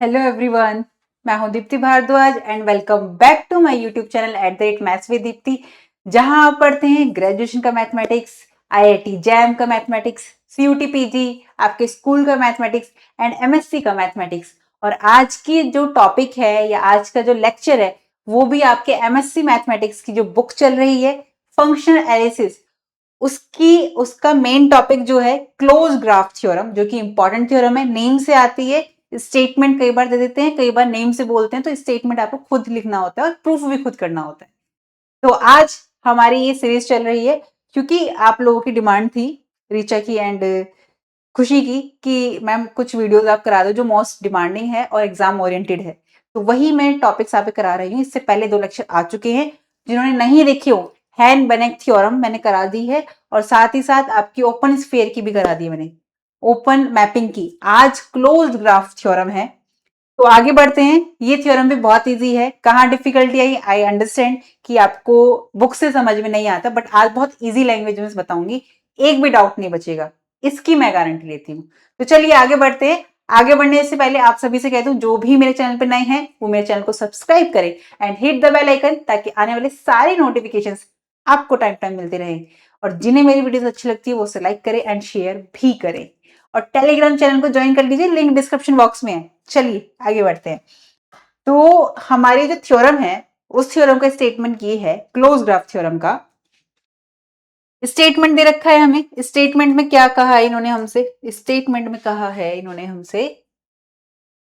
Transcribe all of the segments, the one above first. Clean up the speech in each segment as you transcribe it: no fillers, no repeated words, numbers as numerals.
Hello everyone. मैं हूं Deepti Bhardwaj and welcome back to my YouTube channel @maths with Deepti, जहां आप पढ़ते हैं ग्रेजुएशन का मैथमेटिक्स, आईआईटी जैम का मैथमेटिक्स, सीयूटी पीजी, आपके स्कूल का मैथमेटिक्स एंड एमएससी का मैथमेटिक्स। और आज की जो टॉपिक है या आज का जो लेक्चर है वो भी आपके एमएससी मैथमेटिक्स की जो बुक चल रही है फंक्शनल एनालिसिस, उसका मेन टॉपिक जो है क्लोज ग्राफ थ्योरम, जो कि इंपॉर्टेंट थ्योरम है, नेम से आती है। स्टेटमेंट कई बार दे देते हैं, कई बार नेम से बोलते हैं, तो स्टेटमेंट आपको खुद लिखना होता है और प्रूफ भी खुद करना होता है। तो आज हमारी ये सीरीज चल रही है क्योंकि आप लोगों की डिमांड थी, रीचा की एंड खुशी की, कि मैम कुछ वीडियोस आप करा दो जो मोस्ट डिमांडिंग है और एग्जाम ओरिएंटेड है। तो वही मैं टॉपिक्स आप पे करा रही हूँ। इससे पहले 2 लेक्चर आ चुके हैं, जिन्होंने नहीं देखे हो हैन बेनेक थ्योरम मैंने करा दी है, और साथ ही साथ आपकी ओपन स्फीयर की भी करा दी है मैंने, ओपन मैपिंग की। आज क्लोज्ड ग्राफ थ्योरम है। तो आगे बढ़ते हैं। ये थ्योरम भी बहुत इजी है। कहाँ डिफिकल्टी आई, आई अंडरस्टैंड कि आपको बुक से समझ में नहीं आता, बट आज बहुत इजी लैंग्वेज में बताऊंगी, एक भी डाउट नहीं बचेगा, इसकी मैं गारंटी लेती हूँ। तो चलिए आगे बढ़ते हैं। आगे बढ़ने से पहले आप सभी से कहता हूँ, जो भी मेरे चैनल पे नए हैं वो मेरे चैनल को सब्सक्राइब करें and hit the bell icon, ताकि आने वाले सारी नोटिफिकेशंस आपको टाइम टाइम मिलते रहे। और जिन्हें मेरी वीडियोस अच्छी लगती है वो उसे लाइक करें एंड शेयर भी करें, और टेलीग्राम चैनल को ज्वाइन कर लीजिए, लिंक डिस्क्रिप्शन बॉक्स में है। चलिए आगे बढ़ते हैं। तो हमारी जो थ्योरम है उस थ्योरम का स्टेटमेंट ये है, क्लोज ग्राफ थ्योरम का स्टेटमेंट दे रखा है हमें। स्टेटमेंट में क्या कहा है इन्होंने हमसे, स्टेटमेंट में कहा है इन्होंने हमसे,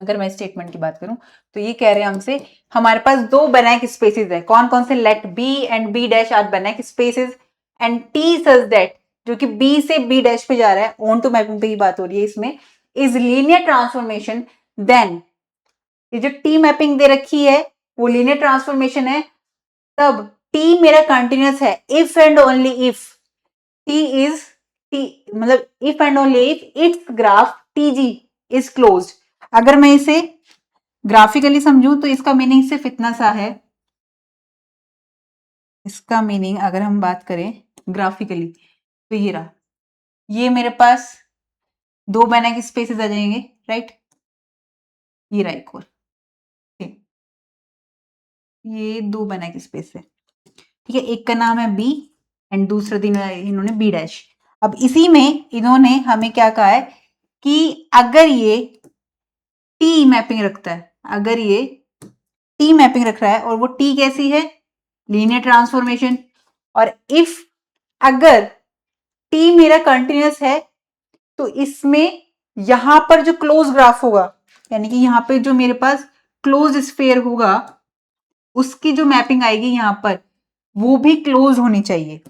अगर मैं स्टेटमेंट की बात करूं तो ये कह रहे हैं हमसे, हमारे पास 2 बेनेक स्पेसेस है। कौन कौन से? Let B and B dash are Banach spaces and T such that, जो कि बी से बी डैश पे जा रहा है, ऑन टू मैपिंग पे ही बात हो रही है इसमें, इज लीनियर ट्रांसफॉर्मेशन। देन ये जो टी मैपिंग दे रखी है वो लीनियर ट्रांसफॉर्मेशन है, तब टी मेरा कंटिन्यूस है if and only if T is T, मतलब if and only if its graph T G is closed. अगर मैं इसे ग्राफिकली समझूं तो इसका मीनिंग सिर्फ इतना सा है। इसका मीनिंग अगर हम बात करें ग्राफिकली तो ये रहा, ये मेरे पास 2 बेनेक स्पेसेस आ जाएंगे, राइट। ये रहा एक और, ये 2 बेनेक स्पेस है, ठीक है। एक का नाम है बी एंड दूसरा दिन इन्होंने बी डैश। अब इसी में इन्होंने हमें क्या कहा है कि अगर ये टी मैपिंग रखता है, अगर ये टी मैपिंग रख रहा है, और वो टी कैसी है? Linear transformation. और इफ अगर टी मेरा कंटिन्यूस है तो इसमें यहां पर जो क्लोज ग्राफ होगा, यानी कि यहां पे जो मेरे पास क्लोज स्फेयर होगा, उसकी जो मैपिंग आएगी यहां पर, वो भी क्लोज होनी चाहिए।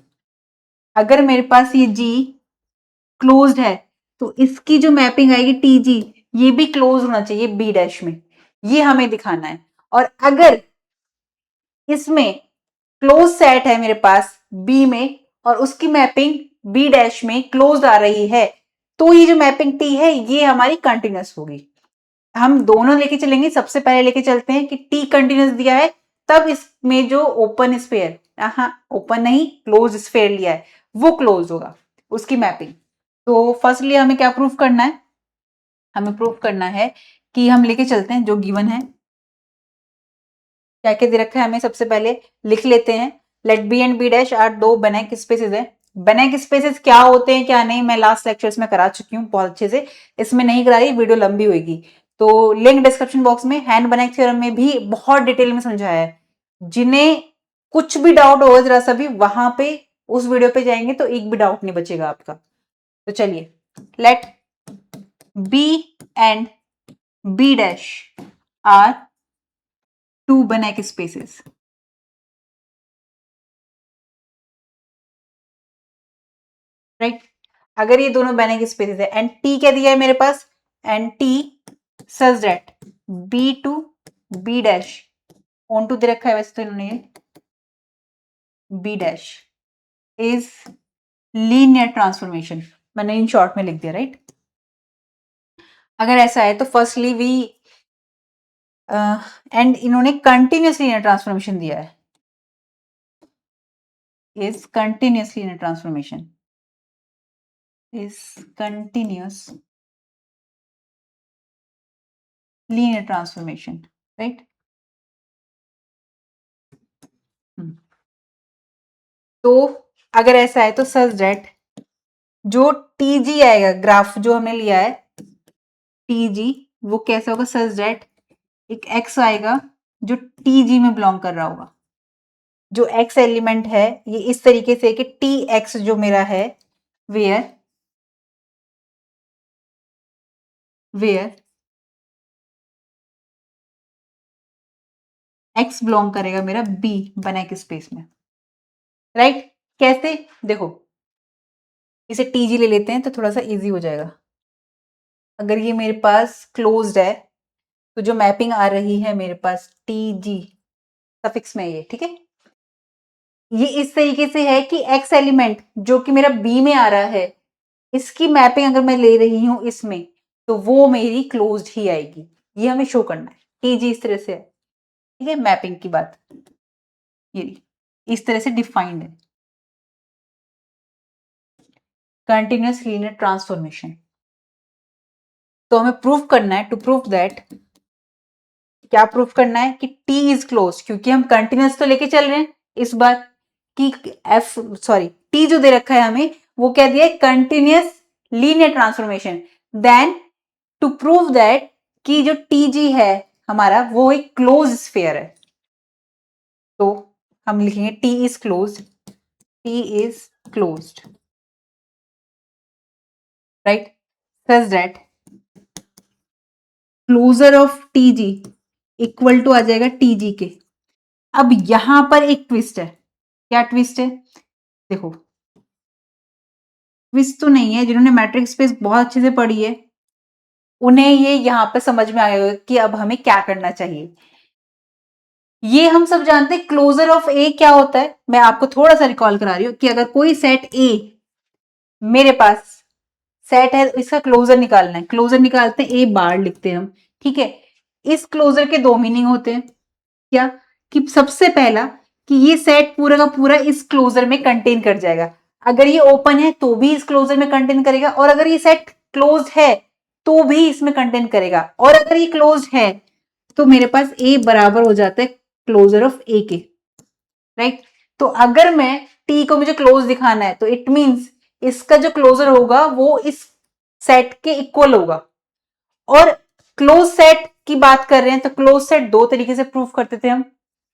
अगर मेरे पास ये जी क्लोज्ड है तो इसकी जो मैपिंग आएगी टी जी, ये भी क्लोज होना चाहिए बी डैश में, ये हमें दिखाना है। और अगर इसमें क्लोज सेट है मेरे पास बी में और उसकी मैपिंग बी डैश में क्लोज आ रही है, तो ये जो मैपिंग टी है ये हमारी कंटिन्यूस होगी। हम दोनों लेके चलेंगे। सबसे पहले लेके चलते हैं कि टी कंटिन्यूस दिया है, तब इसमें जो ओपन स्फेयर, हाँ ओपन नहीं क्लोज स्फेयर लिया है, वो क्लोज होगा, उसकी मैपिंग। तो फर्स्टली हमें क्या प्रूफ करना है? हमें प्रूफ करना है कि हम लेके चलते हैं जो गिवन है, क्या क्या दे रखा है हमें, सबसे पहले लिख लेते हैं। Let B and B dash are 2 Banach spaces है। बेनेक स्पेसेस क्या होते हैं क्या नहीं, मैं लास्ट लेक्चर्स में करा चुकी हूँ बहुत अच्छे से, इसमें नहीं करा रही, वीडियो लंबी होगी। तो लिंक डिस्क्रिप्शन बॉक्स में हैन बेनेक थ्योरम में भी बहुत डिटेल में समझाया है। जिन्हें कुछ भी डाउट होगा जरा सा भी, वहां पे उस वीडियो पे जाएंगे तो एक भी डाउट नहीं बचेगा आपका। तो चलिए, let B and B dash are 2 Banach spaces, right. अगर ये दोनों बेनेक स्पेसेस है एंड टी क्या दिया है मेरे पास, and T such that B to B dash, onto दे रखा है वैसे तो इन्होंने, B dash is linear transformation, मैंने इन शॉर्ट में लिख दिया, राइट। अगर ऐसा है तो फर्स्टली वी एंड इन्होंने कंटिन्यूस लीनियर ट्रांसफॉर्मेशन दिया है, is continuous linear transformation, is continuous linear transformation, right. तो अगर ऐसा है तो सच दैट जो टीजी आएगा, ग्राफ जो हमने लिया है टीजी, वो कैसा होगा, सच दैट एक एक्स आएगा जो टीजी में बिलोंग कर रहा होगा। जो एक्स एलिमेंट है ये इस तरीके से कि टी एक्स जो मेरा है, वेयर वेयर एक्स बिलोंग करेगा मेरा बी बना के स्पेस में, राइट। कैसे, देखो इसे टीजी ले लेते हैं तो थोड़ा सा इजी हो जाएगा। अगर ये मेरे पास क्लोज्ड है तो जो मैपिंग आ रही है मेरे पास टीजी सफिक्स में ये, ठीक है, ये इस तरीके से है कि एक्स एलिमेंट जो कि मेरा बी में आ रहा है, इसकी मैपिंग अगर मैं ले रही हूं इसमें, तो वो मेरी क्लोज्ड ही आएगी। ये हमें शो करना है, टीजी इस तरह से है, ठीक है, मैपिंग की बात ये इस तरह से डिफाइंड है, कंटिन्यूअस लीनियर ट्रांसफॉर्मेशन। तो हमें प्रूफ करना है, टू प्रूव दैट, क्या प्रूफ करना है कि टी इज क्लोज, क्योंकि हम कंटिन्यूअस तो लेके चल रहे हैं इस बार कि एफ सॉरी टी जो दे रखा है हमें वो क्या दिया है, continuous linear transformation. Then to prove that कि जो टी जी है हमारा वो एक क्लोज स्फीयर है, तो हम लिखेंगे T is close, T is closed, right, such that closure of T G equal to आ जाएगा टी जी के। अब यहां पर एक ट्विस्ट है, क्या ट्विस्ट है, देखो ट्विस्ट तो नहीं है, जिन्होंने मैट्रिक्स स्पेस बहुत अच्छे से पढ़ी है उन्हें ये यहां पर समझ में आएगा कि अब हमें क्या करना चाहिए। ये हम सब जानते हैं क्लोजर ऑफ ए क्या होता है, मैं आपको थोड़ा सा रिकॉल करा रही हूं कि अगर कोई सेट ए मेरे पास सेट है, इसका क्लोजर निकालना है, क्लोजर निकालते हैं, ए बार लिखते हैं हम, ठीक है। इस क्लोजर के दो मीनिंग होते हैं, क्या, कि सबसे पहला कि ये सेट पूरा का पूरा इस क्लोजर में कंटेन कर जाएगा, अगर ये ओपन है तो भी इस क्लोजर में कंटेन करेगा, और अगर ये सेट क्लोज है तो भी इसमें कंटेन करेगा, और अगर ये क्लोज है तो मेरे पास ए बराबर हो जाता है क्लोजर ऑफ ए के, राइट। तो अगर मैं टी को मुझे क्लोज दिखाना है तो इट मींस इसका जो क्लोजर होगा वो इस सेट के इक्वल होगा। और क्लोज सेट की बात कर रहे हैं तो क्लोज सेट दो तरीके से प्रूफ करते थे हम,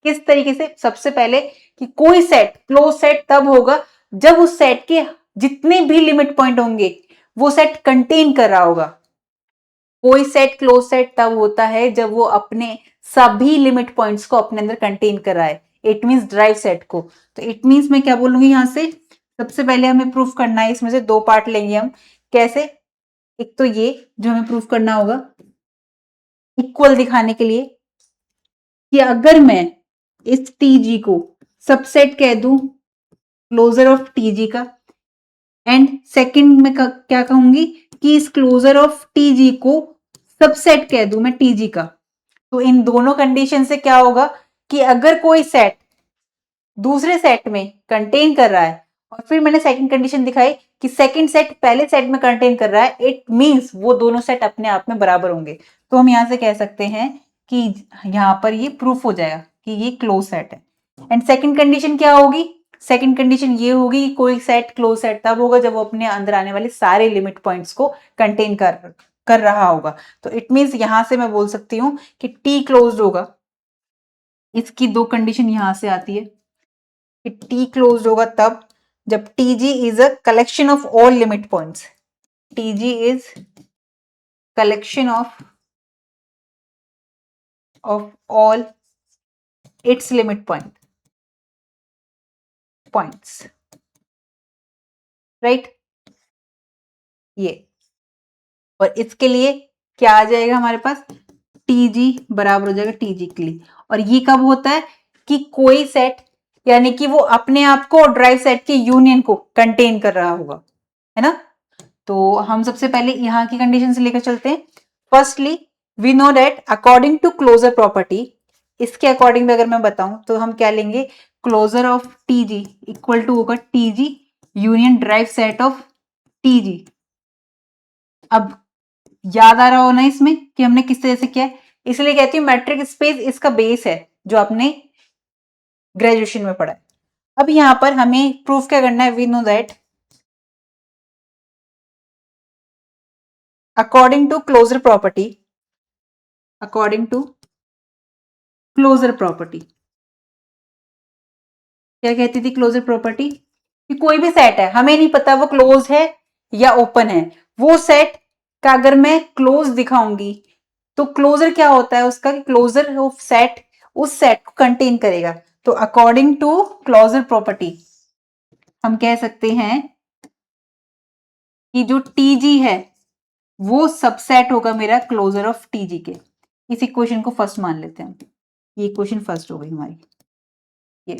किस तरीके से, सबसे पहले कि कोई सेट क्लोज सेट तब होगा जब उस सेट के जितने भी लिमिट पॉइंट होंगे वो सेट कंटेन कर रहा होगा। कोई सेट क्लोज सेट तब होता है जब वो अपने सभी लिमिट पॉइंट्स को अपने अंदर कंटेन कर रहा है, इट मींस ड्राइव सेट को। तो इट मींस मैं क्या बोलूंगी यहां से, सबसे पहले हमें प्रूफ करना है, इसमें से दो पार्ट लेंगे हम, कैसे, एक तो ये जो हमें प्रूफ करना होगा इक्वल दिखाने के लिए कि अगर मैं इस टीजी को सबसेट कह दूं क्लोजर ऑफ टीजी का, एंड सेकंड में क्या कहूंगी कि इस क्लोजर ऑफ टीजी को सबसेट कह दूं मैं टीजी का, तो इन दोनों कंडीशन से क्या होगा कि अगर कोई सेट दूसरे सेट में कंटेन कर रहा है, और फिर मैंने सेकंड कंडीशन दिखाई कि सेकंड सेट पहले सेट में कंटेन कर रहा है, इट मींस वो दोनों सेट अपने आप में बराबर होंगे। तो हम यहां से कह सकते हैं कि यहां पर ये प्रूफ हो जाएगा कि ये क्लोज सेट है। एंड सेकंड कंडीशन क्या होगी, सेकंड कंडीशन ये होगी कि कोई सेट क्लोज सेट तब होगा जब वो अपने अंदर आने वाले सारे लिमिट पॉइंट्स को कंटेन कर रहा होगा। तो इट मींस यहां से मैं बोल सकती हूँ कि टी क्लोज्ड होगा, इसकी दो कंडीशन यहां से आती है कि टी क्लोज्ड होगा तब जब TG is a collection of all limit points, TG is collection of all it's limit points, right. ये और इसके लिए क्या आ जाएगा हमारे पास, टीजी बराबर हो जाएगा टीजी के लिए। और ये कब होता है कि कोई सेट यानी कि वो अपने आप को ड्राइव सेट के यूनियन को कंटेन कर रहा होगा, है ना। तो हम सबसे पहले यहां की कंडीशन से लेकर चलते हैं। Firstly we know that according to closure property, इसके अकॉर्डिंग अगर मैं बताऊं तो हम क्या लेंगे, closure of T G equal to होगा T G union derived set of T G. अब याद आ रहा हो ना इसमें कि हमने किस तरह से किया है, इसलिए कहती हूँ मैट्रिक स्पेस इसका बेस है जो आपने ग्रेजुएशन में पढ़ा है। अब यहां पर हमें प्रूफ क्या करना है, we know that according to closure property, according to closure property, क्या कहती थी क्लोजर प्रॉपर्टी, कि कोई भी सेट है, हमें नहीं पता वो क्लोज है या ओपन है, वो सेट का अगर मैं क्लोज दिखाऊंगी तो क्लोजर क्या होता है उसका, क्लोजर ऑफ सेट उस सेट को कंटेन करेगा। तो अकॉर्डिंग टू क्लोजर प्रॉपर्टी हम कह सकते हैं कि जो टीजी है वो सबसेट होगा मेरा क्लोजर ऑफ टीजी के। इस इक्वेशन को फर्स्ट मान लेते हैं, ये इक्वेशन फर्स्ट हो गई हमारी, ये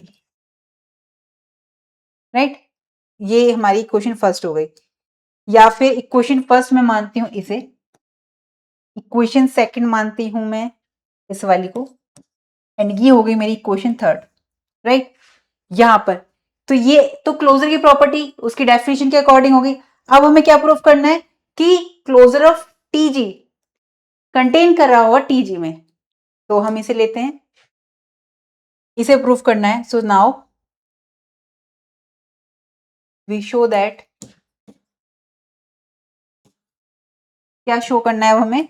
राइट, ये हमारी इक्वेशन फर्स्ट हो गई। या फिर इक्वेशन फर्स्ट में मानती हूं इसे, इक्वेशन सेकंड मानती हूं मैं इस वाली को, एंड ये हो गई मेरी इक्वेशन थर्ड, राइट। यहां पर तो ये तो क्लोजर की प्रॉपर्टी उसकी डेफिनेशन के अकॉर्डिंग होगी। अब हमें क्या प्रूफ करना है कि क्लोजर ऑफ टीजी कंटेन कर रहा होगा टीजी में, तो हम इसे लेते हैं, इसे प्रूफ करना है। So now we show that, क्या शो करना है अब हमें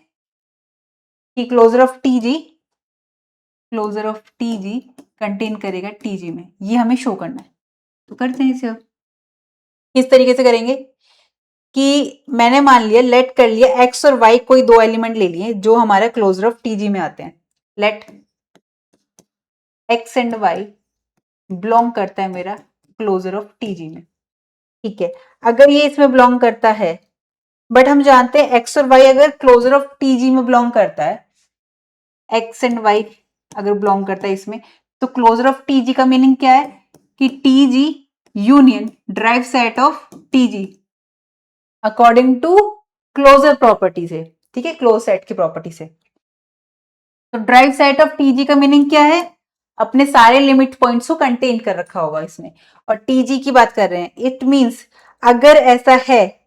कि closure of T G, closure of T G contain करेगा टीजी में, ये हमें शो करना है। तो करते हैं इसे। अब किस तरीके से करेंगे कि मैंने मान लिया, लेट कर लिया एक्स और वाई कोई दो एलिमेंट ले लिए जो हमारे क्लोजर ऑफ टीजी में आते हैं। Let X and Y belong करता है मेरा क्लोजर ऑफ टीजी में, ठीक है। अगर ये इसमें बिलोंग करता है, बट हम जानते हैं एक्स और वाई अगर क्लोजर ऑफ टीजी में बिलोंग करता है, एक्स एंड वाई अगर बिलोंग करता है इसमें, तो क्लोजर ऑफ टीजी का मीनिंग क्या है कि T G union derived set of T G according to closure property से, ठीक है, क्लोज सेट की प्रॉपर्टी से। तो ड्राइव सेट ऑफ टीजी का मीनिंग क्या है, अपने सारे लिमिट पॉइंट्स को कंटेन कर रखा होगा इसमें, और टीजी की बात कर रहे हैं, इट मींस अगर ऐसा है,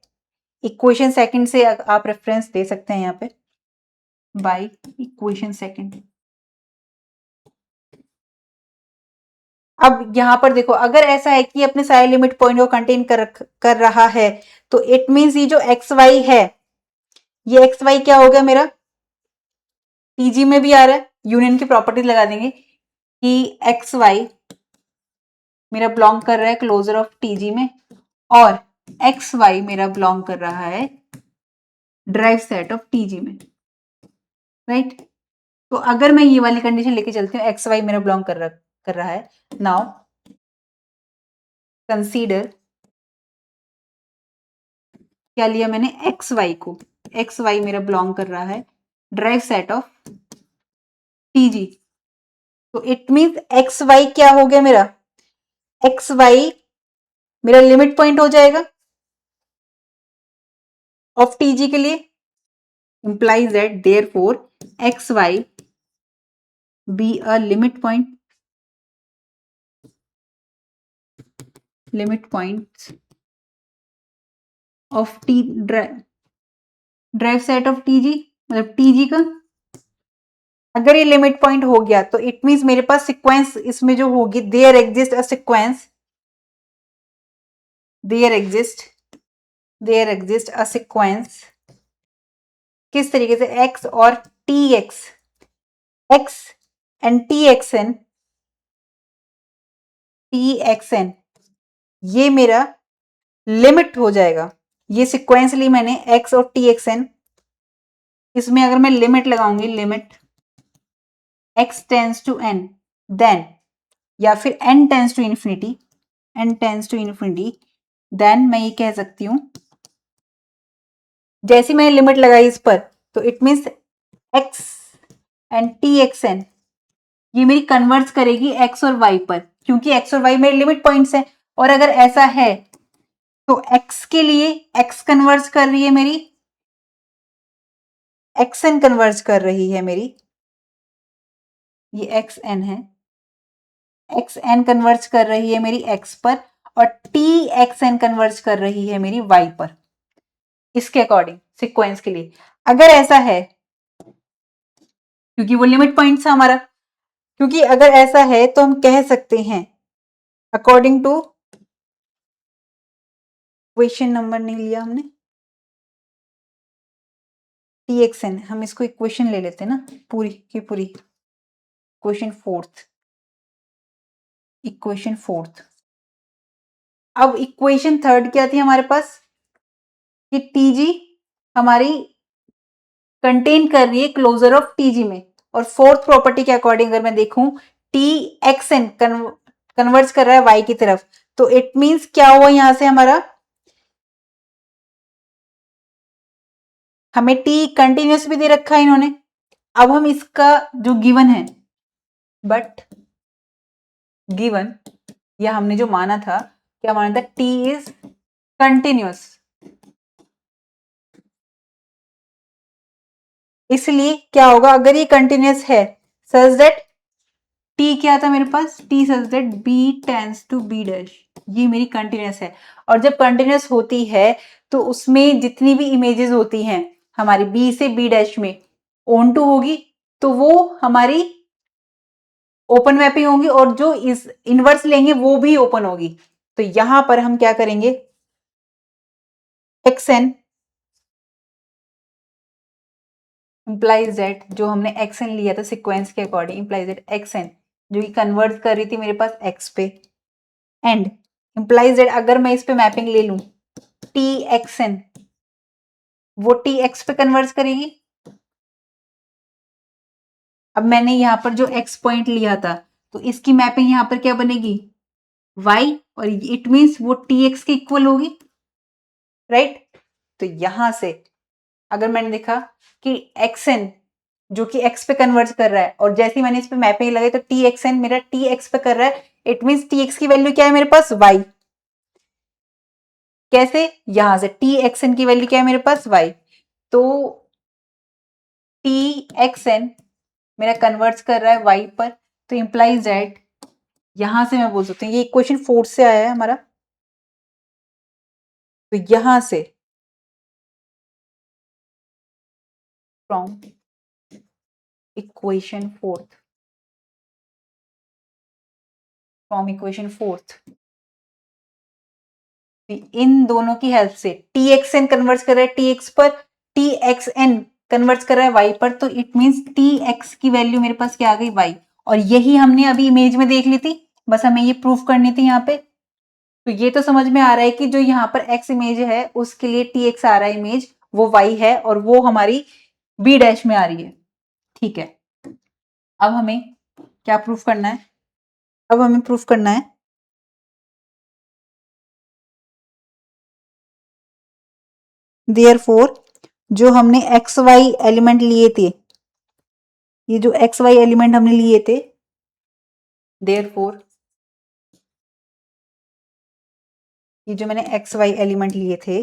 इक्वेशन सेकंड से आप रेफरेंस दे सकते हैं यहाँ पे, बाय इक्वेशन सेकंड। अब यहां पर देखो, अगर ऐसा है कि अपने सारे लिमिट पॉइंट को कंटेन कर रहा है, तो इट मींस ये जो एक्स वाई है, ये एक्स वाई क्या हो गया मेरा, टीजी में भी आ रहा है, यूनियन की प्रॉपर्टीज लगा देंगे कि एक्स वाई मेरा बिलोंग कर रहा है क्लोजर ऑफ टीजी में, और एक्स वाई मेरा बिलोंग कर रहा है ड्राइव सेट ऑफ टीजी में, राइट। तो अगर मैं ये वाली कंडीशन लेके चलती हूँ, एक्स वाई मेरा बिलोंग कर रहा है, नाउ कंसीडर, क्या लिया मैंने, एक्स वाई को, एक्स वाई मेरा बिलोंग कर रहा है ड्राइव सेट ऑफ टीजी, तो इट मींस एक्स वाई क्या हो गया मेरा, एक्स वाई मेरा लिमिट पॉइंट हो जाएगा ऑफ टीजी के लिए, implies that therefore X Y be a limit point of T derived set of T G, मतलब टीजी का अगर ये लिमिट पॉइंट हो गया तो इट मींस मेरे पास सीक्वेंस इसमें जो होगी, there exist a sequence, there exist a sequence, किस तरीके से, एक्स और T X, X and T X N, ये मेरा लिमिट हो जाएगा, ये सिक्वेंसली मैंने एक्स और टी एक्स एन, इसमें अगर मैं लिमिट लगाऊंगी, limit x tends to n, then या फिर n tends to infinity, then मैं ये कह सकती हूं, जैसी मैंने लिमिट लगाई इस पर, तो it means x and T X N ये मेरी कन्वर्ट करेगी x और y पर, क्योंकि x और y मेरे लिमिट पॉइंट्स हैं। और अगर ऐसा है तो x के लिए x कन्वर्ट कर रही है मेरी, xn कन्वर्ट कर रही है मेरी, ये xn है, xn कन्वर्ट कर रही है मेरी x पर, और txn कन्वर्ट कर रही है मेरी y पर, इसके अकॉर्डिंग सीक्वेंस के लिए। अगर ऐसा है क्योंकि वो लिमिट पॉइंट था हमारा। क्योंकि अगर ऐसा है तो हम कह सकते हैं अकॉर्डिंग टू इक्वेशन नंबर नहीं लिया हमने, टी एक्स एन, हम इसको इक्वेशन ले लेते हैं ना पूरी की पूरी, इक्वेशन फोर्थ। अब इक्वेशन थर्ड क्या थी हमारे पास कि टीजी हमारी कंटेन कर रही है क्लोजर ऑफ टीजी में, और फोर्थ प्रॉपर्टी के अकॉर्डिंग अगर मैं देखूं टी एक्स एन कन्वर्ट्स कर रहा है वाई की तरफ, तो इट मींस क्या हुआ यहां से हमारा, हमें टी कंटिन्यूस भी दे रखा है इन्होंने। अब हम इसका जो गिवन है, बट गिवन या हमने जो माना था, क्या माना था, टी इज कंटिन्यूस, इसलिए क्या होगा अगर ये कंटिन्यूस है सच दैट टी क्या था मेरे पास, T such that B tends to B dash, ये मेरी कंटिन्यूस है। और जब कंटिन्यूस होती है तो उसमें जितनी भी इमेजेस होती हैं हमारी बी से बी डैश में ऑन टू होगी, तो वो हमारी ओपन मैपिंग होगी, और जो इस इनवर्स लेंगे वो भी ओपन होगी। तो यहां पर हम क्या करेंगे, एक्स एन इंप्लाइज दैट, जो हमने एक्स एन लिया था सिक्वेंस के according, implies that X N जो कि कन्वर्ट कर रही थी मेरे पास एक्स पे, एंड इंप्लाइज दैट अगर मैं इस पे मैपिंग ले लूं टी एक्स एन, वो टी एक्स पे कन्वर्ट करेगी। अब मैंने यहां पर जो एक्स पॉइंट लिया था तो इसकी मैपिंग यहां पर क्या बनेगी, वाई, और इट मीन्स वो टी एक्स के इक्वल होगी, राइट। तो यहां से अगर मैंने देखा कि एक्स एन जो कि एक्स पे कन्वर्ट कर रहा है, और जैसे ही मैंने इस पे मैपिंग लगाई तो टी एक्स एन मेरा टी एक्स पे कर रहा है, इट मीन्स टी एक्स की वैल्यू क्या है मेरे पास, वाई। कैसे, यहां से टी एक्स एन की वैल्यू क्या है मेरे पास, वाई। तो टी एक्स एन मेरा कन्वर्ट कर रहा है वाई पर, तो इंप्लाइज दैट यहां से मैं बोल सकती हूँ, ये इक्वेशन फोर्थ से आया है हमारा, तो यहां से from equation fourth, from equation fourth इन दोनों की हेल्प से टी एक्स एन कन्वर्ट कर रहा है टी एक्स पर, टी एक्स एन कन्वर्ट कर रहा है वाई पर, तो इट मीन्स टी एक्स की वैल्यू मेरे पास क्या आ गई, वाई। और यही हमने अभी इमेज में देख ली थी, बस हमें ये प्रूफ करनी थी यहाँ पे। तो ये तो समझ में आ रहा है कि जो यहाँ पर एक्स इमेज है उसके लिए टी एक्स आ रहा है इमेज, वो वाई है, और वो हमारी बी डैश में आ रही है। ठीक है, अब हमें क्या प्रूफ करना है, अब हमें प्रूफ करना है देयरफॉर जो हमने एक्स वाई एलिमेंट लिए थे, ये जो एक्स वाई एलिमेंट हमने लिए थे, देयरफॉर ये जो मैंने एक्स वाई एलिमेंट लिए थे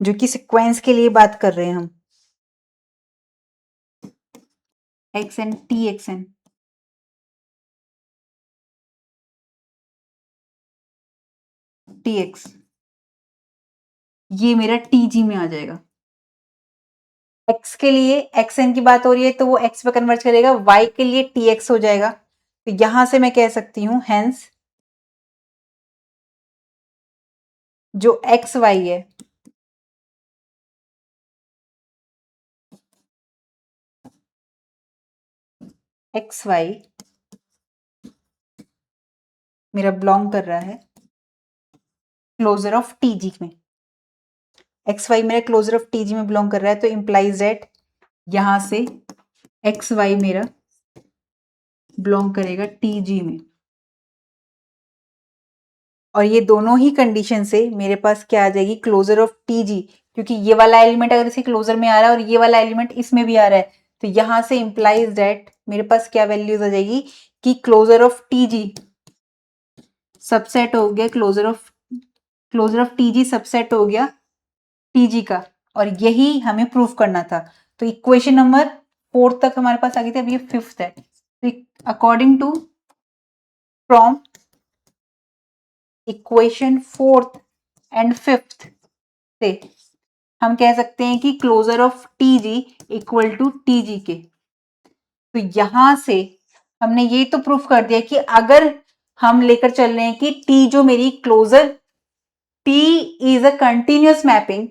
जो कि सीक्वेंस के लिए बात कर रहे हैं हम, X N T X N, T X, ये मेरा टी जी में आ जाएगा। एक्स के लिए एक्स एन की बात हो रही है तो वो एक्स पे कन्वर्ट करेगा, वाई के लिए टी एक्स हो जाएगा। तो यहां से मैं कह सकती हूं हेंस जो एक्स वाई है एक्स वाई मेरा बिलोंग कर रहा है क्लोजर ऑफ टीजी में, एक्स वाई मेरा क्लोजर ऑफ टीजी में बिलोंग कर रहा है, तो इंप्लाइज दैट यहां से एक्स वाई मेरा बिलोंग करेगा टीजी में। और ये दोनों ही कंडीशन से मेरे पास क्या आ जाएगी, क्लोजर ऑफ टीजी, क्योंकि ये वाला एलिमेंट अगर इसे क्लोजर में आ रहा है और ये वाला एलिमेंट इसमें भी आ रहा है, तो यहां से इंप्लाइज दैट मेरे पास क्या वैल्यूज आ जाएगी कि क्लोजर ऑफ टीजी सबसेट हो गया, क्लोजर ऑफ टीजी सबसेट हो गया टीजी का, और यही हमें प्रूफ करना था। तो इक्वेशन नंबर फोर्थ तक हमारे पास आ गई थी, अब ये फिफ्थ है। तो according to from equation fourth and fifth से हम कह सकते हैं कि closure of T G equal to T G के। तो यहां से हमने ये तो प्रूफ कर दिया कि अगर हम लेकर चल रहे हैं कि टी जो मेरी closure, T is a continuous mapping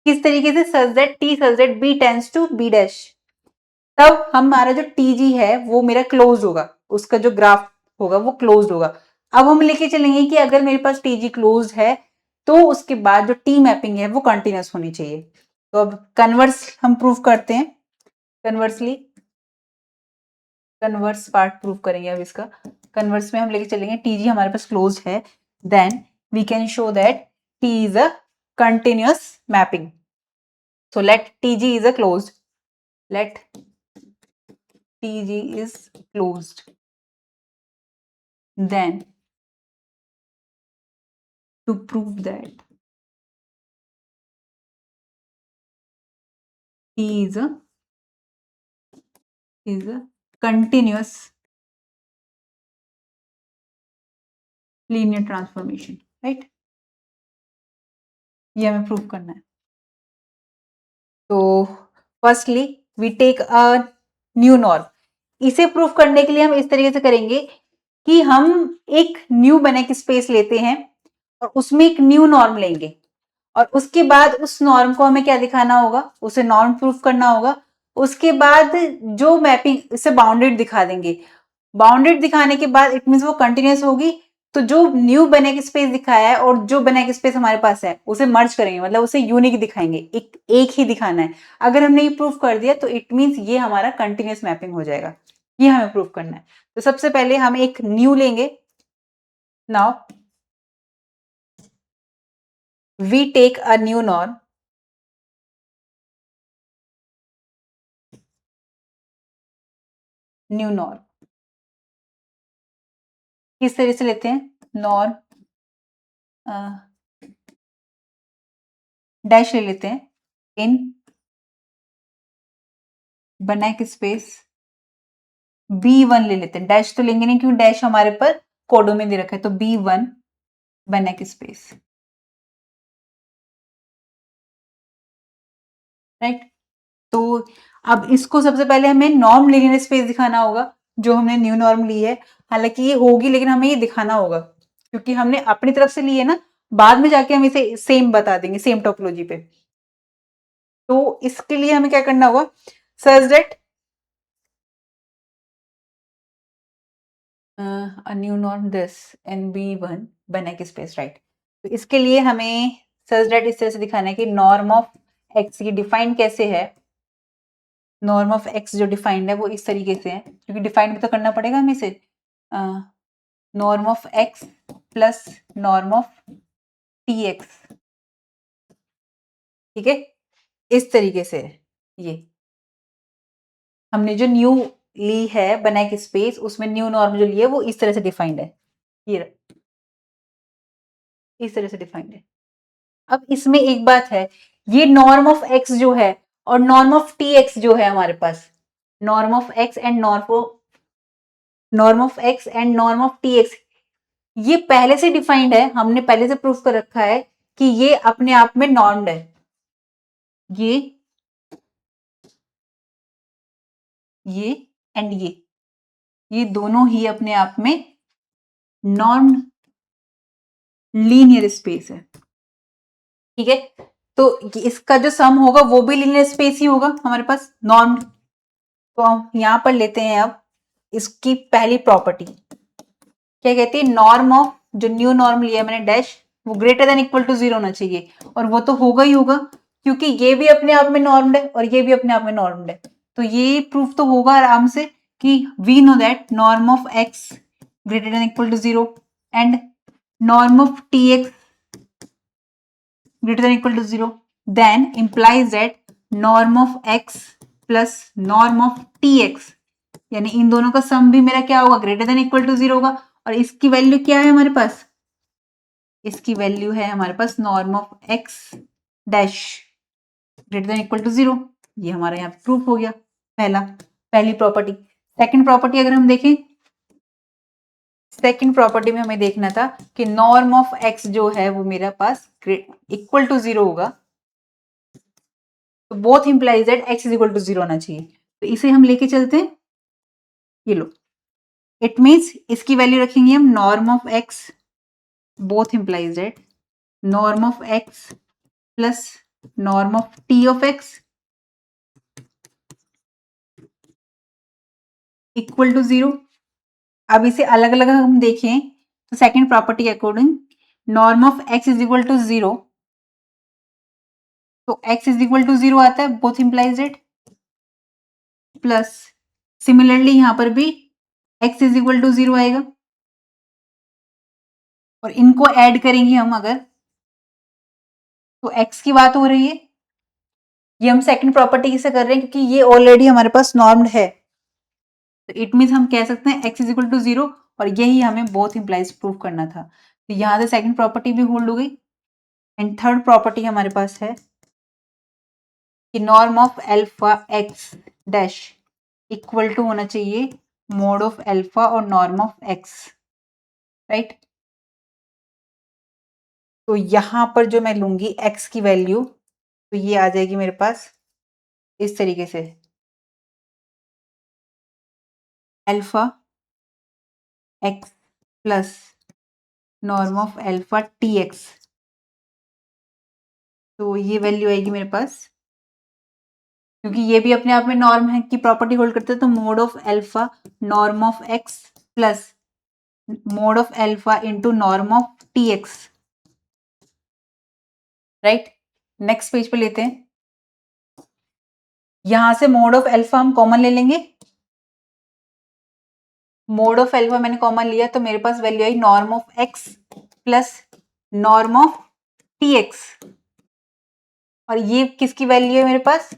किस तरीके से, such that B tends to B dash, तब हमारा जो टी जी है वो मेरा क्लोज होगा, उसका जो ग्राफ होगा वो क्लोज होगा। अब हम लेके चलेंगे कि अगर मेरे पास टी जी क्लोज है तो उसके बाद जो टी मैपिंग है वो कंटिन्यूअस होनी चाहिए। तो अब कन्वर्स हम प्रूव करते हैं, कन्वर्सली कन्वर्स पार्ट प्रूव करेंगे। अब इसका कन्वर्स में हम लेके चलेंगे टी जी हमारे पास क्लोज है, then we can show that T is a continuous mapping. So let TG is a closed. Let TG is closed. Then to prove that T is a continuous linear transformation, right? ये हमें prove करना है। तो firstly we take a new norm. इसे prove करने के लिए हम इस तरीके से करेंगे कि हम एक न्यू बेनेक स्पेस लेते हैं और उसमें एक न्यू नॉर्म लेंगे और उसके बाद उस नॉर्म को हमें क्या दिखाना होगा, उसे नॉर्म प्रूफ करना होगा। उसके बाद जो मैपिंग, इसे बाउंडेड दिखा देंगे। बाउंडेड दिखाने के बाद इट मीन वो कंटिन्यूस होगी। तो जो न्यू बेनेक स्पेस दिखाया है और जो बेनेक स्पेस हमारे पास है उसे मर्ज करेंगे, मतलब उसे यूनिक दिखाएंगे, एक ही दिखाना है। अगर हमने ये प्रूफ कर दिया तो इट मीन्स ये हमारा कंटिन्यूस मैपिंग हो जाएगा। ये हमें प्रूफ करना है। तो सबसे पहले हम एक न्यू लेंगे। Now we take a new norm, new norm किस तरह से लेते हैं, नॉर्म डैश ले लेते हैं इन बेनेक स्पेस B1 ले लेते हैं। डैश तो लेंगे नहीं क्योंकि डैश हमारे पर कोडों में दे रखा है। तो B1 बेनेक स्पेस, राइट। तो अब इसको सबसे पहले हमें नॉर्म लीनियर स्पेस दिखाना होगा जो हमने न्यू नॉर्म ली है। हालांकि ये होगी लेकिन हमें ये दिखाना होगा क्योंकि हमने अपनी तरफ से ली है ना, बाद में जाके हम इसे सेम बता देंगे सेम टोपोलॉजी पे। तो इसके लिए हमें क्या करना होगा, such that a new norm this NB1 Banach space, right. तो इसके लिए हमें सच दैट इस तरह से दिखाना है कि नॉर्म ऑफ एक्स की डिफाइन कैसे है। नॉर्म ऑफ एक्स जो डिफाइंड है वो इस तरीके से है, क्योंकि डिफाइंड भी तो करना पड़ेगा हमें इसे। Norm of X plus norm of T x, ठीक है, इस तरीके से है। ये हमने जो न्यू ली है बेनेक स्पेस, उसमें न्यू नॉर्म जो ली है वो इस तरह से डिफाइंड है। ये इस तरह से डिफाइंड है। अब इसमें एक बात है, ये नॉर्म ऑफ एक्स जो है और नॉर्म ऑफ टी एक्स जो है हमारे पास, norm of X and norm of X and norm of T X, ये पहले से डिफाइंड है। हमने पहले से प्रूफ कर रखा है कि ये अपने आप में नॉर्म्ड है। ये एंड ये दोनों ही अपने आप में नॉर्म्ड लीनियर स्पेस है, ठीक है। तो इसका जो सम होगा वो भी लीनियर स्पेस ही होगा हमारे पास, नॉर्म्ड। तो हम यहां पर लेते हैं अब इसकी पहली प्रॉपर्टी, क्या कहती है, नॉर्म ऑफ, जो न्यू नॉर्म लिया मैंने डैश, वो ग्रेटर देन इक्वल टू 0 होना चाहिए। और वो तो होगा ही होगा क्योंकि ये भी अपने आप में नॉर्म्ड है और ये भी अपने आप में नॉर्म्ड है। तो ये प्रूफ तो होगा आराम से कि we know that norm of X greater than equal to 0 and norm of T X greater than equal to 0, then implies that norm of x plus norm of tx, यानी इन दोनों का सम भी मेरा क्या होगा, ग्रेटर देन इक्वल टू 0 होगा। और इसकी वैल्यू क्या है हमारे पास, इसकी वैल्यू है हमारे पास norm of X dash greater than equal to 0। ये हमारा यहाँ प्रूफ हो गया पहली प्रॉपर्टी। सेकंड प्रॉपर्टी अगर हम देखें, सेकंड प्रॉपर्टी में हमें देखना था कि नॉर्म ऑफ एक्स जो है वो मेरे पास इक्वल टू 0 होगा तो both implies that x is equal to 0 होना चाहिए। तो इसे हम लेके चलते हैं, ये लो, इट मीन्स इसकी वैल्यू रखेंगे हम norm of x, both implies that norm of x plus norm of t of x equal to 0। अब इसे अलग अलग हम देखें तो सेकंड प्रॉपर्टी के अकॉर्डिंग norm of x is equal to 0, तो x इज इक्वल टू 0 आता है, both implies it, plus similarly यहां पर भी x इज इक्वल टू 0 आएगा, और इनको ऐड करेंगे हम अगर, तो x की बात हो रही है, ये हम सेकंड प्रॉपर्टी से कर रहे हैं क्योंकि ये ऑलरेडी हमारे पास नॉर्म्ड है, तो इट मीन्स हम कह सकते हैं x इज इक्वल टू 0, और यही हमें बोथ इंप्लाइज प्रूव करना था। तो यहां से सेकंड प्रॉपर्टी भी होल्ड हो गई, एंड थर्ड प्रॉपर्टी हमारे पास है कि norm of alpha X dash equal to होना चाहिए मोड ऑफ एल्फा और नॉर्म ऑफ एक्स, राइट। तो यहां पर जो मैं लूंगी x की वैल्यू, तो ये आ जाएगी मेरे पास इस तरीके से, alpha x plus norm of alpha T x, तो ये वैल्यू आएगी मेरे पास, क्योंकि ये भी अपने आप में नॉर्म है की प्रॉपर्टी होल्ड करते हैं, तो mod of alpha norm of X plus mod of alpha into norm of T X, right. Next page पे लेते हैं, यहां से मोड ऑफ एल्फा हम कॉमन ले लेंगे, मोड ऑफ एल्फा मैंने कॉमन लिया तो मेरे पास वैल्यू आई norm of X plus norm of T X, और ये किसकी वैल्यू है मेरे पास,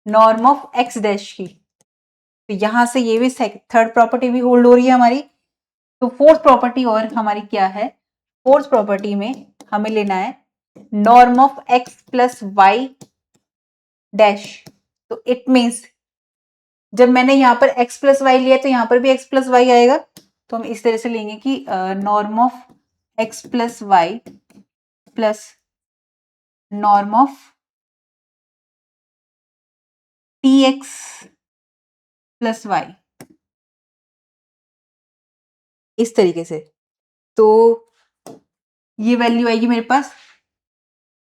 नॉर्म ऑफ एक्स डैश की, तो यहां से ये भी थर्ड प्रॉपर्टी भी होल्ड हो रही है हमारी। तो फोर्थ प्रॉपर्टी और हमारी क्या है, फोर्थ प्रॉपर्टी में हमें लेना है norm of X plus Y dash, तो इट मीन्स जब मैंने यहाँ पर x प्लस वाई लिया तो यहाँ पर भी x प्लस वाई आएगा, तो हम इस तरह से लेंगे कि norm of x plus Y plus norm of T X plus Y, इस तरीके से। तो ये वैल्यू आएगी मेरे पास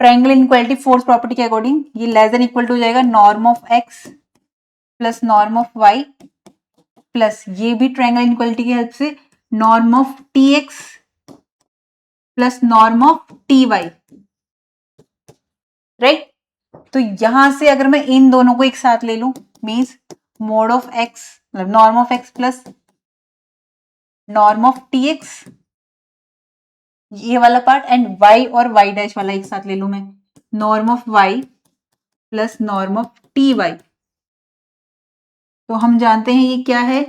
ट्रायंगल इनइक्वालिटी फोर्थ प्रॉपर्टी के अकॉर्डिंग, ये लेस देन इक्वल टू हो जाएगा norm of x plus norm of y plus ये भी ट्रायंगल इनइक्वालिटी की हेल्प से norm of T X plus norm of T Y, right. तो यहां से अगर मैं इन दोनों को एक साथ ले लूं, मीन्स मोड ऑफ एक्स मतलब norm of X plus norm of T X, ये वाला पार्ट, एंड y और y डैश वाला एक साथ ले लूं मैं, norm of y plus norm of T Y, तो हम जानते हैं ये क्या है,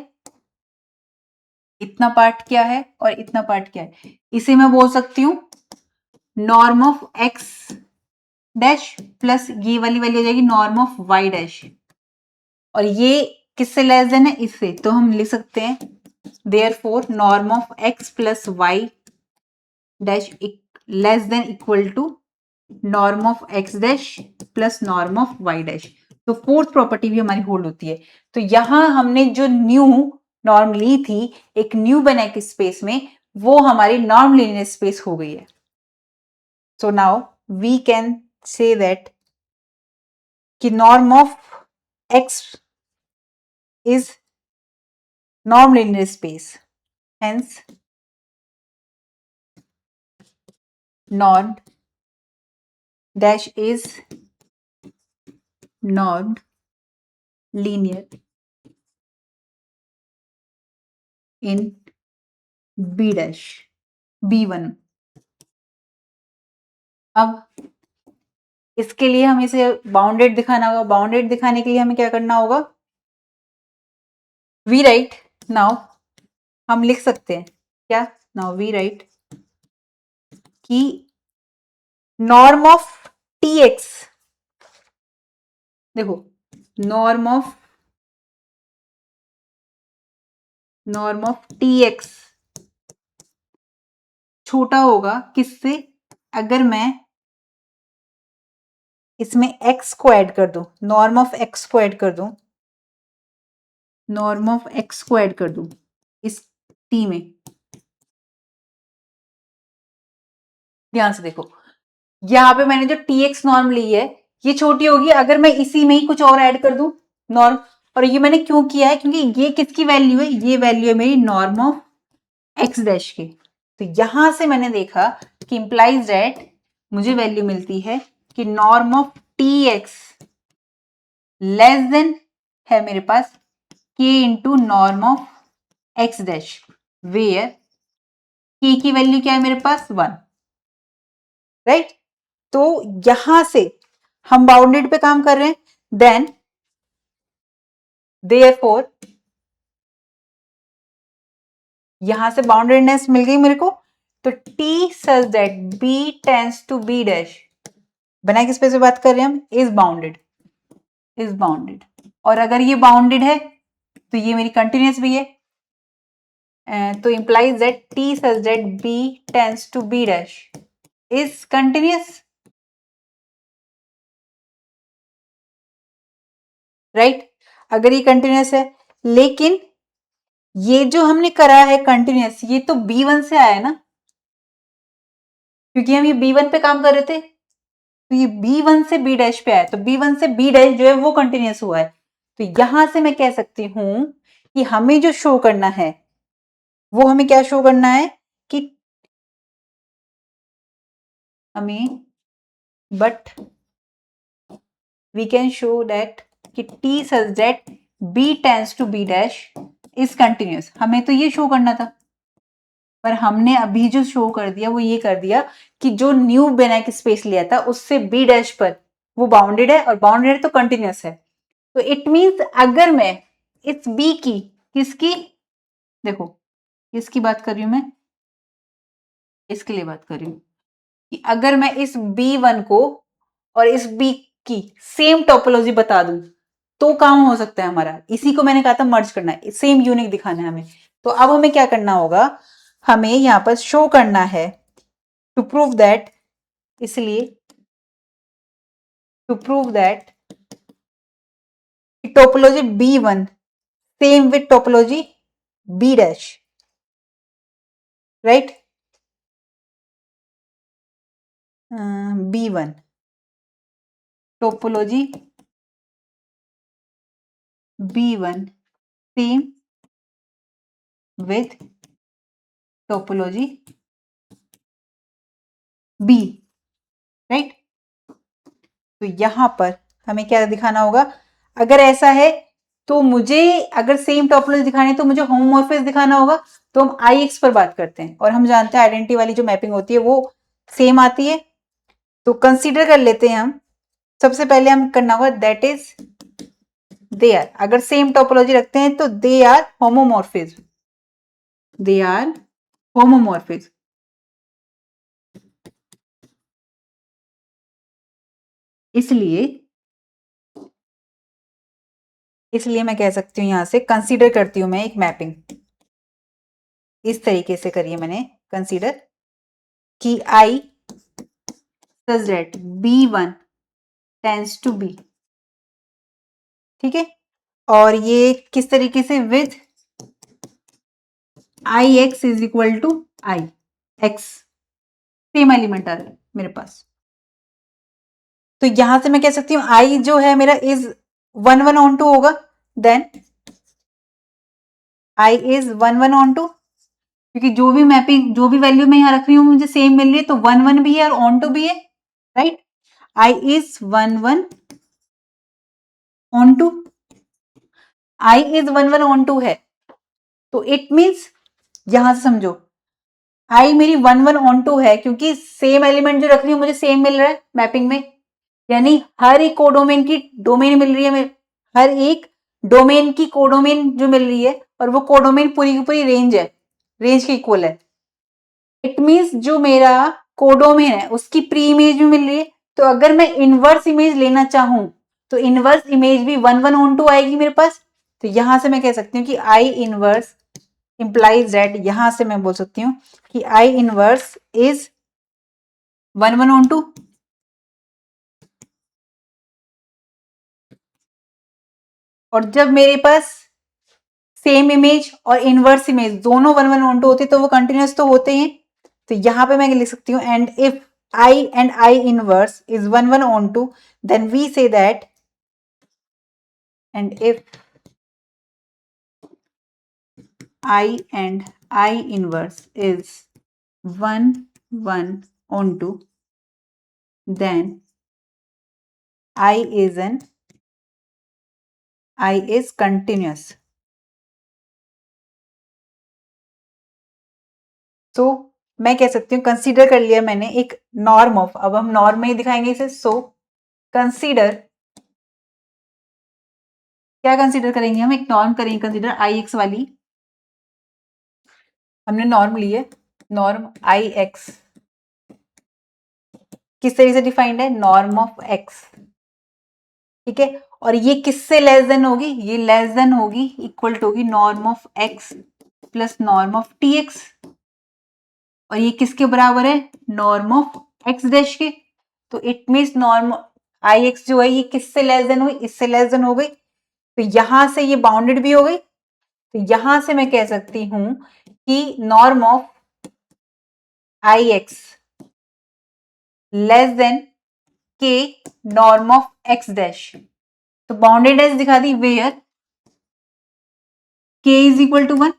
इतना पार्ट क्या है और इतना पार्ट क्या है, इसे मैं बोल सकती हूं norm of X dash plus ये वाली वैल्यू आ जाएगी नॉर्म ऑफ वाई डैश, और ये किससे लेस देन है, इससे, तो हम लिख सकते हैं therefore norm of X plus Y dash less than equal to norm of X dash plus norm of Y dash, तो फोर्थ प्रॉपर्टी भी हमारी होल्ड होती है। तो यहां हमने जो न्यू नॉर्म ली थी एक न्यू बना के स्पेस में, वो हमारी नॉर्म लीनियर स्पेस हो गई है। So now we can say that कि norm of X is norm linear space, hence norm dash is normed linear in b dash b1। अब इसके लिए हमें इसे बाउंडेड दिखाना होगा, बाउंडेड दिखाने के लिए हमें क्या करना होगा, वी राइट नाउ, हम लिख सकते हैं क्या, नाउ वी राइट कि नॉर्म ऑफ टी एक्स, देखो नॉर्म ऑफ टी एक्स छोटा होगा किससे, अगर मैं इसमें x को ऐड कर दो, नॉर्म ऑफ x को ऐड कर दो, नॉर्म ऑफ x को ऐड कर दो इस t में। ध्यान से देखो, यहाँ पे मैंने जो tx नॉर्म ली है ये छोटी होगी अगर मैं इसी में ही कुछ और ऐड कर दूं नॉर्म। और ये मैंने क्यों किया है, क्योंकि ये किसकी वैल्यू है, ये वैल्यू है मेरी नॉर्म ऑफ एक्स डैश की। तो यहां से मैंने देखा कि इंप्लाइज दैट मुझे वैल्यू मिलती है कि norm of T X less than है मेरे पास K into norm of X dash, where K की वैल्यू क्या है मेरे पास 1, राइट। तो यहां से हम बाउंडेड पे काम कर रहे हैं, देन देयरफॉर यहां से बाउंडेडनेस मिल गई मेरे को। तो t such that b tends to b dash, बना किस पे से बात कर रहे हैं हम, इज बाउंडेड, इज बाउंडेड। और अगर ये बाउंडेड है तो ये मेरी कंटिन्यूस भी है, तो implies that t such that b tends to b dash is continuous, right. अगर ये कंटिन्यूस है, लेकिन ये जो हमने करा है कंटिन्यूस ये तो b1 से आया है ना, क्योंकि हम ये b1 पे काम कर रहे थे, तो ये b1 से b डैश पे आया, तो b1 से b डैश जो है वो कंटिन्यूस हुआ है। तो यहां से मैं कह सकती हूं कि हमें जो शो करना है वो हमें क्या शो करना है कि हमें, but we can show that कि t such that b tends to b dash is continuous, हमें तो ये शो करना था। पर हमने अभी जो शो कर दिया वो ये कर दिया कि जो न्यू बेनेक स्पेस लिया था उससे b डैश पर वो बाउंडेड है, और बाउंडेड है तो कंटिन्यूस है। तो इट मींस अगर मैं इस b की, किसकी, देखो किसकी बात कर रही हूं मैं, इसके लिए बात कर रही हूं कि अगर मैं इस b1 को और इस b की सेम टोपोलॉजी बता दूं तो काम हो सकता है हमारा। इसी को मैंने कहा था मर्ज करना है, सेम यूनिक दिखाना है हमें। तो अब हमें क्या करना होगा, हमें यहां पर शो करना है टू प्रूव दैट, इसलिए to prove that topology b1 same with topology b dash, right. b1 topology b1 same with topology b, right. तो यहां पर हमें क्या दिखाना होगा, अगर ऐसा है तो मुझे, अगर सेम टोपोलॉजी दिखानी है तो मुझे होमोमॉर्फिज्म दिखाना होगा। तो हम IX पर बात करते हैं और हम जानते हैं आइडेंटिटी वाली जो मैपिंग होती है वो सेम आती है। तो कंसीडर कर लेते हैं हम, सबसे पहले हम करना होगा दैट इज दे आर, अगर सेम टोपोलॉजी रखते हैं तो they are homomorphism, they are homomorphism. इसलिए इसलिए मैं कह सकती हूं, यहां से कंसीडर करती हूं मैं एक मैपिंग, इस तरीके से करिए मैंने कंसीडर कि I such that B1 tends to B, ठीक है। और ये किस तरीके से, with IX is equal to IX, same element आ रहा है मेरे पास। तो यहां से मैं कह सकती हूँ I जो है मेरा इज 1 1 ऑन टू होगा, then I is 1 1 onto, क्योंकि जो भी मैपिंग, जो भी वैल्यू मैं यहाँ रख रही हूँ मुझे सेम मिल रही है, तो 1 1 भी है और ऑन टू भी है, right. I is 1 1 onto, I is 1 1 onto है, तो इट मीन्स यहां से समझो I मेरी 1 1 ऑन टू है, क्योंकि सेम एलिमेंट जो रख रही हूँ मुझे सेम मिल रहा है मैपिंग में, यानी हर एक कोडोमेन की डोमेन मिल रही है मेरे, हर एक डोमेन की कोडोमेन जो मिल रही है, और वो कोडोमेन पूरी की पूरी रेंज है, रेंज के इक्वल है। इट मीन्स जो मेरा कोडोमेन है उसकी प्री इमेज भी मिल रही है। तो अगर मैं इनवर्स इमेज लेना चाहूं तो इनवर्स इमेज भी 1 1 ऑन टू आएगी मेरे पास। तो यहां से मैं कह सकती हूँ कि I इनवर्स इंप्लाइज दैट, यहां से मैं बोल सकती हूँ कि I inverse is 1 1 onto, और जब मेरे पास सेम इमेज और इनवर्स इमेज दोनों 1 1 ऑन 2 होती है तो वो कंटिन्यूस तो होते हैं। तो यहां पे मैं लिख सकती हूँ and if I and I inverse is 1 1 on 2 then we say that and if I and I inverse is 1 1 on 2 then I is continuous. तो मैं कह सकती हूँ कंसीडर कर लिया मैंने एक नॉर्म ऑफ, अब हम नॉर्म में ही दिखाएंगे इसे। सो कंसीडर, क्या कंसीडर करेंगे हम, एक नॉर्म करेंगे कंसीडर आई एक्स वाली। हमने नॉर्म ली है, नॉर्म आई एक्स किस तरीके से डिफाइंड है, नॉर्म ऑफ एक्स, ठीक है। और ये किससे लेस देन होगी, ये लेस देन होगी, इक्वल टू होगी norm of X plus norm of T X. और ये किसके बराबर है, नॉर्म ऑफ एक्स डैश के। तो it means norm I x जो है ये किससे लेस देन हुई, इससे लेस देन हो गई। तो यहां से ये बाउंडेड भी हो गई। तो यहां से मैं कह सकती हूं कि norm of I x less then के नॉर्म ऑफ एक्स डैश। तो बाउंडेड डैश दिखा दी वेयर के इज इक्वल टू 1।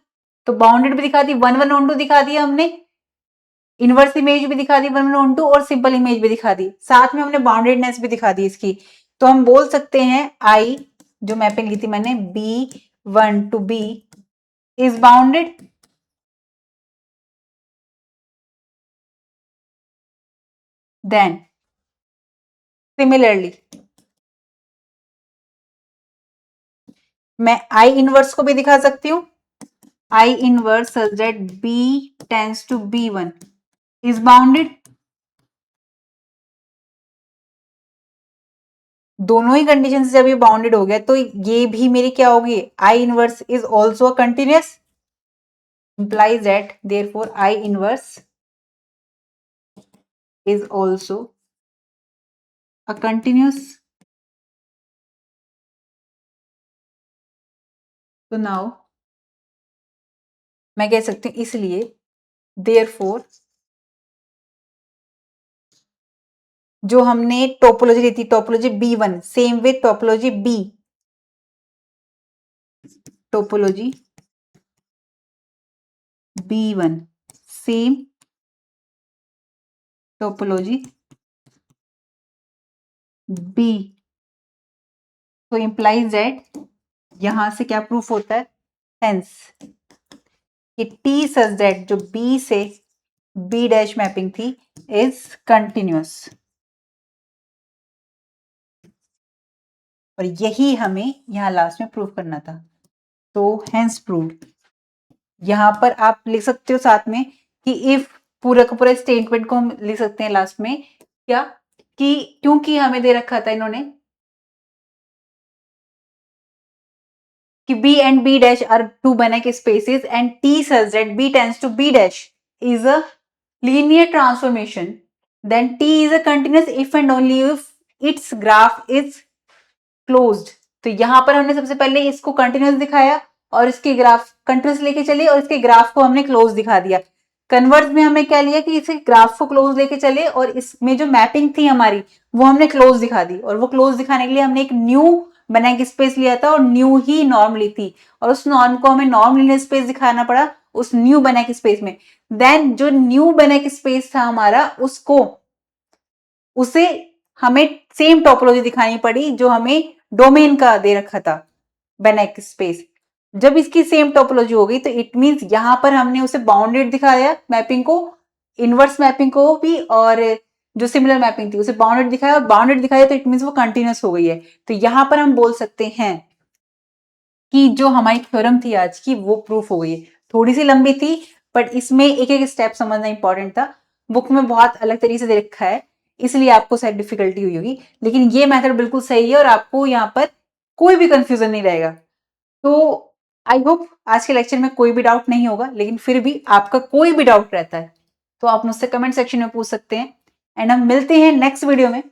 तो बाउंडेड भी दिखा दी, 1 1 ऑन 2 दिखा दिया हमने, इनवर्स इमेज भी दिखा दी 1 1 ऑन 2 और सिंपल इमेज भी दिखा दी, साथ में हमने बाउंडेडनेस भी दिखा दी इसकी। तो हम बोल सकते हैं आई जो मैपिंग ली थी मैंने B1 to B is bounded, then similarly मैं आई इनवर्स को भी दिखा सकती हूँ, I inverse such that B tends to B1 is bounded. दोनों ही कंडीशन से जब ये बाउंडेड हो गया तो ये भी मेरी क्या होगी, आई inverse is also a continuous, implies that therefore I inverse is also a continuous. So now मैं कह सकती हूँ इसलिए therefore जो हमने टोपोलॉजी ली थी, topology B1 same with topology B, topology B1 same topology B। तो इंप्लाइज दैट यहां से क्या प्रूफ होता है, हेंस कि T सच दैट जो B से B डैश मैपिंग थी इज कंटिन्यूअस। और यही हमें यहां लास्ट में प्रूव करना था। तो हेंस प्रूव्ड। यहां पर आप लिख सकते हो साथ में कि इफ पूरा का पूरा स्टेटमेंट को हम लिख सकते हैं लास्ट में क्या, कि क्योंकि हमें दे रखा था इन्होंने कि B and B dash are two Banach spaces and T such that B tends to B dash is a linear transformation, then T is a continuous if and only if its graph is closed। तो यहां पर हमने सबसे पहले इसको continuous दिखाया और इसके ग्राफ कंटिन्यूस लेके चले और इसके ग्राफ को हमने क्लोज दिखा दिया। कन्वर्स में हमने क्या लिया कि इसके ग्राफ को क्लोज लेके चले और इसमें जो मैपिंग थी हमारी वो हमने क्लोज दिखा दी, और वो क्लोज दिखाने के लिए हमने एक न्यू बनाक स्पेस लिया था और न्यू ही नॉर्म ली थी, और उस नॉर्म को हमें नॉर्म लीनियर स्पेस दिखाना पड़ा उस न्यू बनाक स्पेस में। देन जो न्यू बनाक स्पेस था हमारा उसे हमें सेम टोपोलॉजी दिखानी पड़ी जो हमें डोमेन का दे रखा था बनाक स्पेस। जब इसकी सेम टोपोलॉजी हो गई तो इट मींस यहां पर हमने उसे बाउंडेड दिखाया मैपिंग को, इनवर्स मैपिंग को भी, और जो सिमिलर मैपिंग थी उसे बाउंडेड दिखाया, और बाउंडेड दिखाया तो इट मींस वो कंटिन्यूस हो गई है। तो यहां पर हम बोल सकते हैं कि जो हमारी थ्योरम थी आज की वो प्रूफ हो गई है। थोड़ी सी लंबी थी बट इसमें एक एक स्टेप समझना इंपॉर्टेंट था। बुक में बहुत अलग तरीके से दे रखा है इसलिए आपको शायद डिफिकल्टी हुई होगी, लेकिन ये मेथड बिल्कुल सही है और आपको यहाँ पर कोई भी कंफ्यूजन नहीं रहेगा। तो आई होप आज के लेक्चर में कोई भी डाउट नहीं होगा, लेकिन फिर भी आपका कोई भी डाउट रहता है तो आप मुझसे कमेंट सेक्शन में पूछ सकते हैं। एंड हम मिलते हैं नेक्स्ट वीडियो में,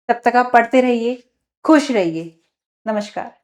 तब तक आप पढ़ते रहिए, खुश रहिए। नमस्कार।